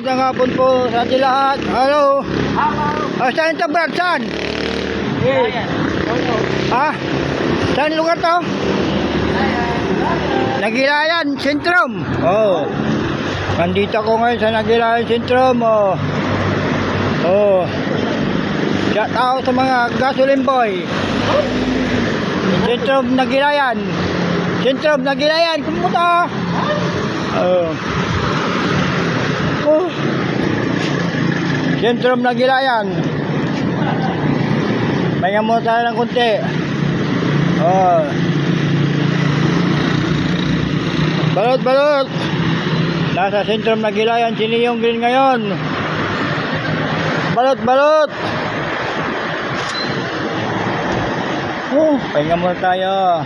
Magandang hapon po sa ating lahat. Hello. Saan ito, Brad? Saan? Ha? Saan lugar to? Nagilayan, Sentrum. Oh. Nandito ako ngayon sa Nagilayan, Sentrum. Oh. Shout out sa mga gasoline boy. Sentrum Nagilayan. Sentrum Nagilayan. Kumusta? Oh. Sentrum Nagilayan. Pahinga muna tayo ng kunti. Balot. Nasa Sentrum Nagilayan, Siniyong Green ngayon. Balot. Pahinga muna tayo.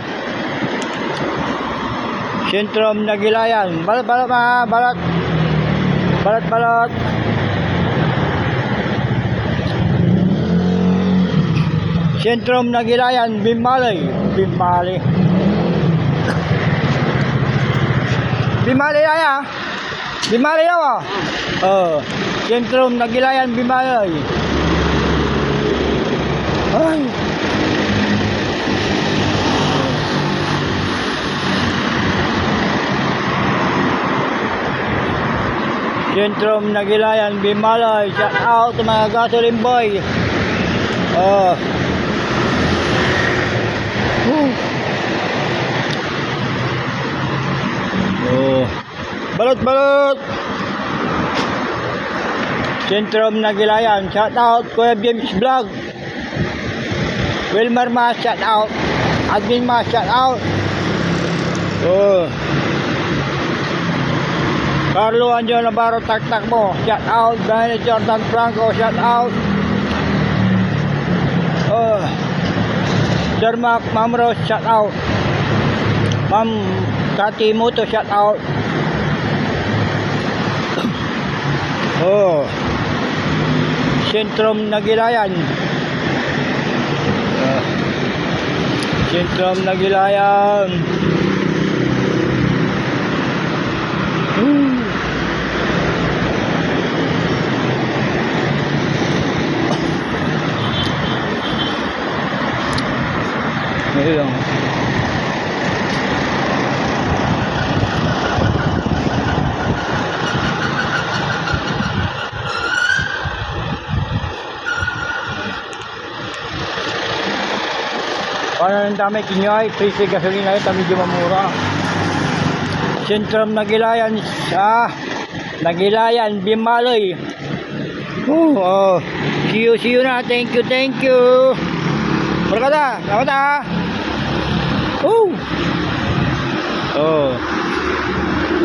Sentrum Nagilayan. Balot. Sentrum Nagilayan, Bimaliaya. Bimali daw. Sentrum Nagilayan, Bimali. Ay. Sentrum Nagilayan, Bimali. Shout out to mga gasoline boy. Balot. Sentrum Nagilayan. Shout out Kuya James Vlog. Wilmer Mas, shout out. Admin Mas, shout out. Carlo Anjo Navarro, tak mo, shout out. Daniel Jordan Franco, shout out. Sir Mac Mamros, shout out. Ma'am Kati Muto, shout out. Sentrum Nagilayan. Sentrum Nagilayan. Ngayon. Parang ang dami kinyoy, prisi gasolina ito, medyo mamura. Sentrum Nagilayan, Nagilayan, Bimaloy. See you na, thank you. Berkata, selamat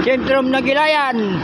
Sentrum Nagilayan.